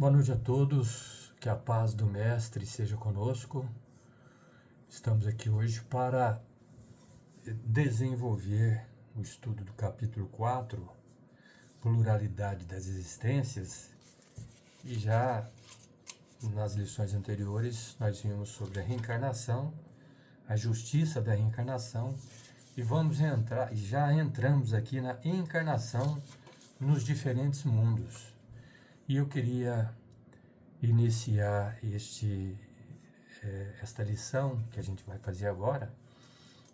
Boa noite a todos, que a paz do Mestre seja conosco. Estamos aqui hoje para desenvolver o estudo do capítulo 4, Pluralidade das Existências, e já nas lições anteriores nós vimos sobre a reencarnação, a justiça da reencarnação, e já entramos aqui na encarnação nos diferentes mundos. E eu queria iniciar esta lição que a gente vai fazer agora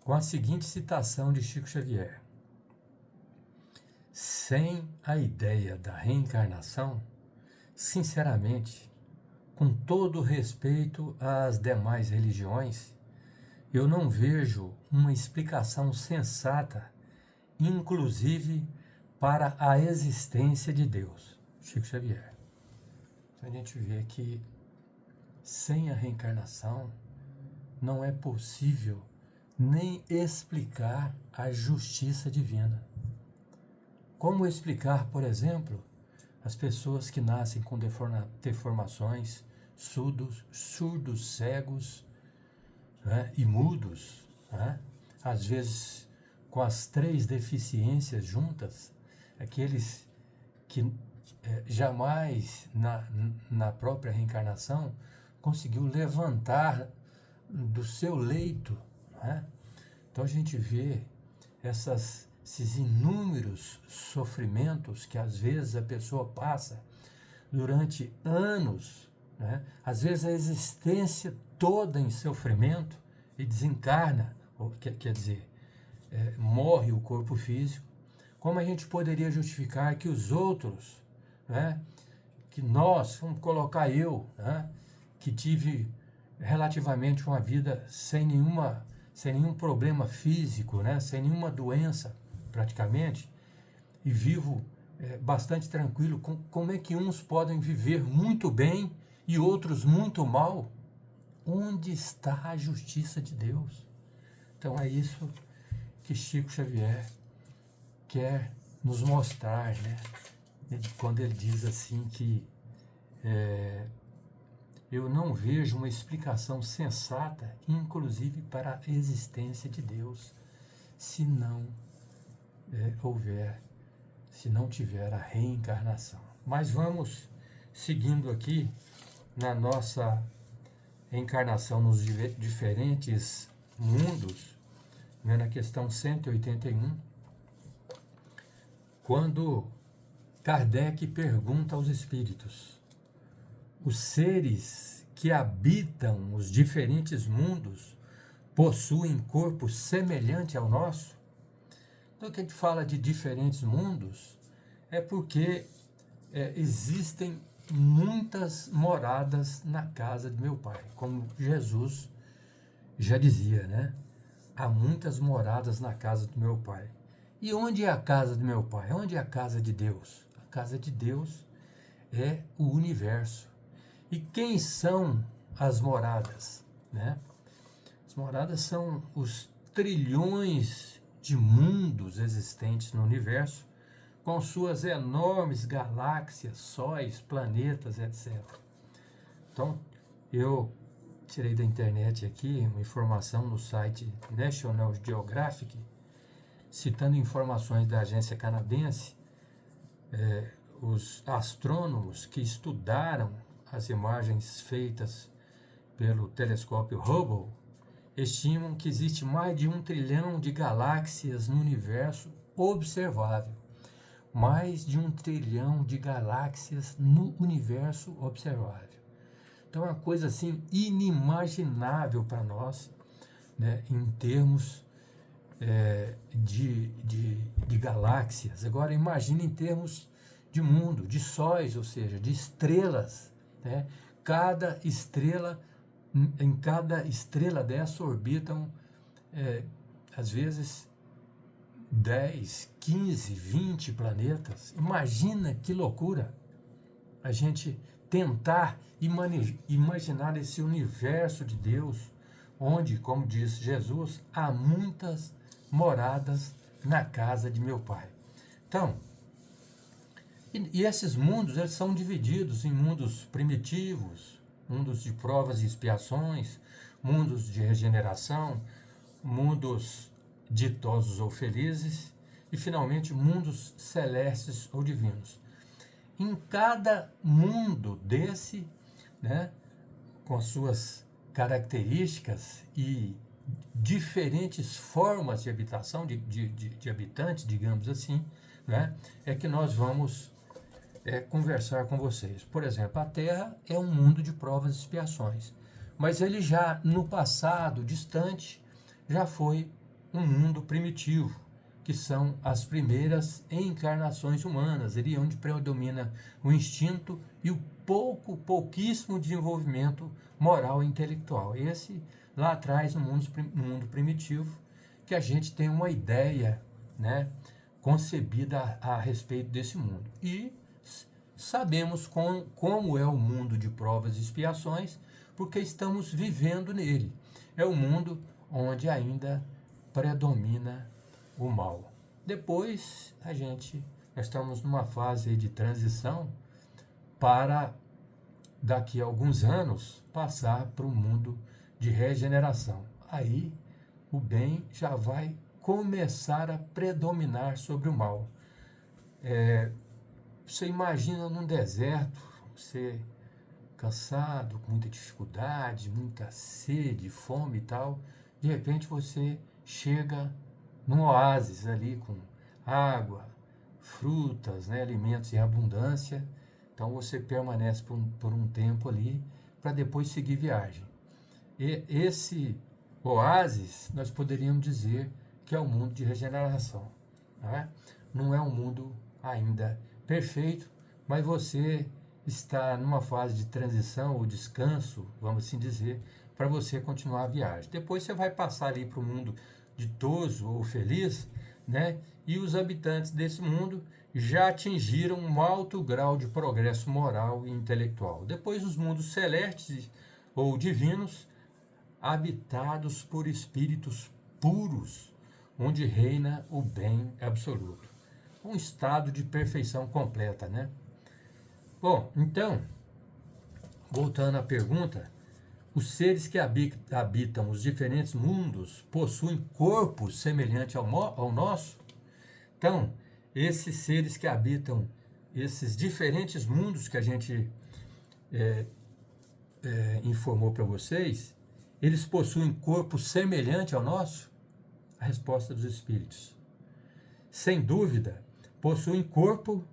com a seguinte citação de Chico Xavier: sem a ideia da reencarnação, sinceramente, com todo respeito às demais religiões, eu não vejo uma explicação sensata, inclusive para a existência de Deus. Chico Xavier. Então a gente vê que sem a reencarnação não é possível nem explicar a justiça divina. Como explicar, por exemplo, as pessoas que nascem com deformações, surdos, cegos, né, e mudos, né, às vezes com as 3 deficiências juntas, aqueles que jamais na própria reencarnação conseguiu levantar do seu leito, né? Então a gente vê esses inúmeros sofrimentos que às vezes a pessoa passa durante anos, né? Às vezes a existência toda em sofrimento e desencarna, ou quer dizer, morre o corpo físico. Como a gente poderia justificar que os outros, né, que nós, vamos colocar eu, né, que tive relativamente uma vida sem nenhum problema físico, né, sem nenhuma doença praticamente, e vivo bastante tranquilo, como é que uns podem viver muito bem e outros muito mal? Onde está a justiça de Deus? Então é isso que Chico Xavier quer nos mostrar, né? Quando ele diz assim que eu não vejo uma explicação sensata, inclusive para a existência de Deus, se não tiver a reencarnação. Mas vamos seguindo aqui na nossa encarnação nos diferentes mundos, né, na questão 181, quando Kardec pergunta aos espíritos: os seres que habitam os diferentes mundos possuem corpo semelhante ao nosso? Então, que a gente fala de diferentes mundos é porque existem muitas moradas na casa de meu Pai, como Jesus já dizia, né? Há muitas moradas na casa do meu Pai. E onde é a casa do meu Pai? Onde é a casa de Deus? A casa de Deus é o universo. E quem são as moradas, né? As moradas são os trilhões de mundos existentes no universo, com suas enormes galáxias, sóis, planetas, etc. Então, eu tirei da internet aqui uma informação no site National Geographic, citando informações da agência canadense. Os astrônomos que estudaram as imagens feitas pelo telescópio Hubble estimam que existe mais de 1 trilhão de galáxias no universo observável. Mais de 1 trilhão de galáxias no universo observável. Então é uma coisa assim inimaginável para nós, né, em termos de galáxias. Agora imagine em termos de mundo, de sóis, ou seja, de estrelas, né? Em cada estrela dessa orbitam às vezes 10, 15, 20 planetas. Imagina que loucura a gente tentar imaginar esse universo de Deus, onde, como diz Jesus, há muitas moradas na casa de meu Pai. Então, E esses mundos, eles são divididos em mundos primitivos, mundos de provas e expiações, mundos de regeneração, mundos ditosos ou felizes e, finalmente, mundos celestes ou divinos. Em cada mundo desse, né, com as suas características e diferentes formas de habitação, de habitantes, digamos assim, né, é que nós vamos conversar com vocês. Por exemplo, a Terra é um mundo de provas e expiações, mas ele já, no passado distante, já foi um mundo primitivo, que são as primeiras encarnações humanas, ali onde predomina o instinto e o pouquíssimo desenvolvimento moral e intelectual. Esse, lá atrás, no mundo primitivo, que a gente tem uma ideia, né, concebida a respeito desse mundo. E sabemos como é o mundo de provas e expiações, porque estamos vivendo nele. É um mundo onde ainda predomina o mal. Depois, nós estamos numa fase de transição para, daqui a alguns anos, passar para um mundo de regeneração. Aí, o bem já vai começar a predominar sobre o mal. Você imagina num deserto, você cansado, com muita dificuldade, muita sede, fome e tal, de repente você chega num oásis ali com água, frutas, né, alimentos em abundância. Então você permanece por um tempo ali para depois seguir viagem. E esse oásis nós poderíamos dizer que é o mundo de regeneração, né? Não é um mundo ainda perfeito, mas você está numa fase de transição ou descanso, vamos assim dizer, para você continuar a viagem. Depois você vai passar ali para o mundo ditoso ou feliz, né? E os habitantes desse mundo já atingiram um alto grau de progresso moral e intelectual. Depois os mundos celestes ou divinos, habitados por espíritos puros, onde reina o bem absoluto. Um estado de perfeição completa, né? Bom, então, voltando à pergunta, os seres que habitam os diferentes mundos possuem corpos semelhantes ao nosso? Então, esses seres que habitam esses diferentes mundos que a gente informou para vocês, eles possuem corpo semelhante ao nosso? A resposta dos espíritos: sem dúvida, possuem corpo,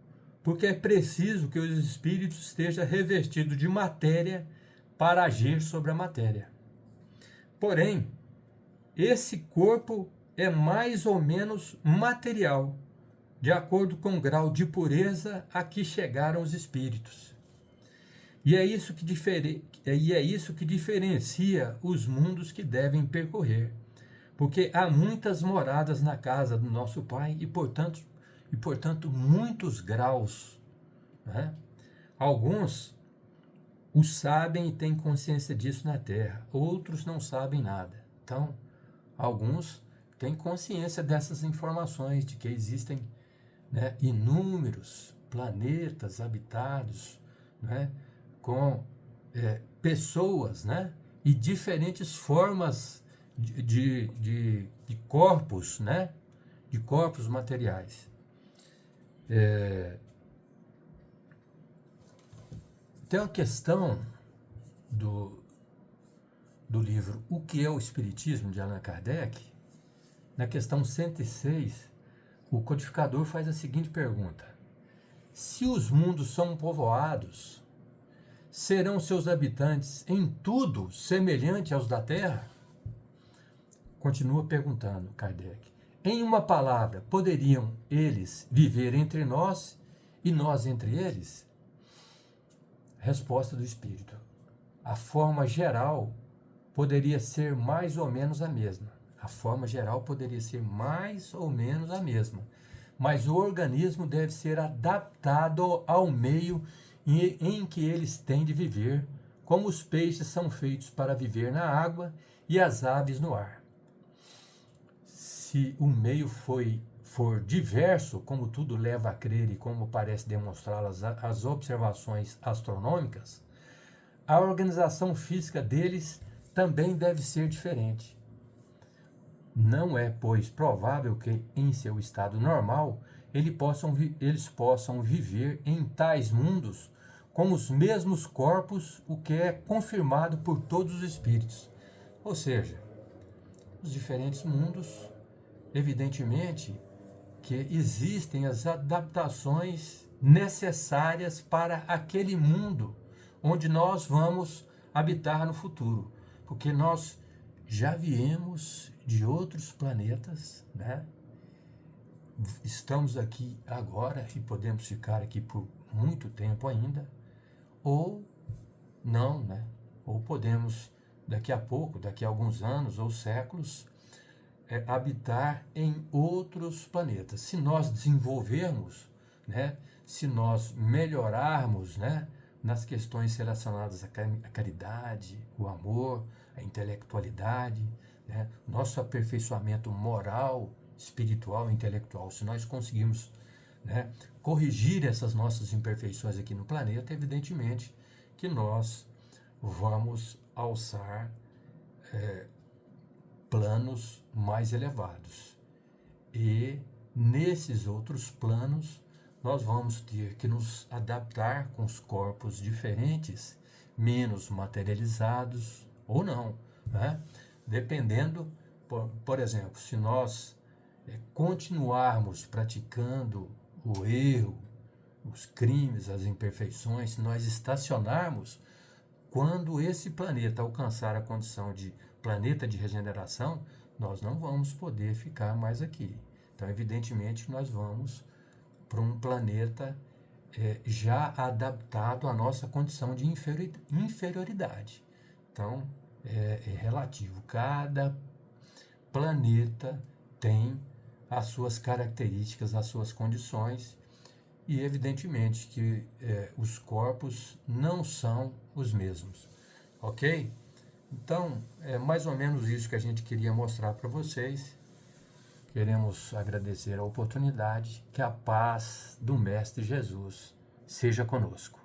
porque é preciso que os espíritos estejam revestidos de matéria para agir sobre a matéria. Porém, esse corpo é mais ou menos material, de acordo com o grau de pureza a que chegaram os espíritos. E é isso que diferencia os mundos que devem percorrer, porque há muitas moradas na casa do nosso Pai e, portanto, muitos graus, né? Alguns o sabem e têm consciência disso na Terra, outros não sabem nada. Então, alguns têm consciência dessas informações, de que existem, né, inúmeros planetas habitados, né, com pessoas, né, e diferentes formas de corpos, né, de corpos materiais. Tem uma questão do livro O que é o Espiritismo, de Allan Kardec. Na questão 106, o codificador faz a seguinte pergunta: se os mundos são povoados, serão seus habitantes em tudo semelhantes aos da Terra? Continua perguntando Kardec. Em uma palavra, poderiam eles viver entre nós e nós entre eles? Resposta do Espírito: a forma geral poderia ser mais ou menos a mesma. A forma geral poderia ser mais ou menos a mesma. Mas o organismo deve ser adaptado ao meio em que eles têm de viver, como os peixes são feitos para viver na água e as aves no ar. Se o meio for diverso, como tudo leva a crer e como parece demonstrá-las as observações astronômicas, a organização física deles também deve ser diferente. Não é, pois, provável que, em seu estado normal, eles possam viver em tais mundos com os mesmos corpos, o que é confirmado por todos os espíritos. Ou seja, os diferentes mundos, evidentemente, que existem as adaptações necessárias para aquele mundo onde nós vamos habitar no futuro, porque nós já viemos de outros planetas, né? Estamos aqui agora e podemos ficar aqui por muito tempo ainda, ou não, né? Ou podemos daqui a pouco, daqui a alguns anos ou séculos, habitar em outros planetas. Se nós desenvolvermos, né? Se nós melhorarmos, né? Nas questões relacionadas à caridade, o amor, a intelectualidade, né? Nosso aperfeiçoamento moral, espiritual e intelectual, se nós conseguirmos, né, corrigir essas nossas imperfeições aqui no planeta, evidentemente que nós vamos alçar planos mais elevados. E nesses outros planos, nós vamos ter que nos adaptar com os corpos diferentes, menos materializados ou não, né? Dependendo, por exemplo, se nós continuarmos praticando o erro, os crimes, as imperfeições, se nós estacionarmos, quando esse planeta alcançar a condição de planeta de regeneração, nós não vamos poder ficar mais aqui. Então, evidentemente, nós vamos para um planeta já adaptado à nossa condição de inferioridade. Então, é relativo. Cada planeta tem as suas características, as suas condições, e evidentemente que os corpos não são os mesmos, ok? Então, é mais ou menos isso que a gente queria mostrar para vocês. Queremos agradecer a oportunidade, que a paz do Mestre Jesus seja conosco.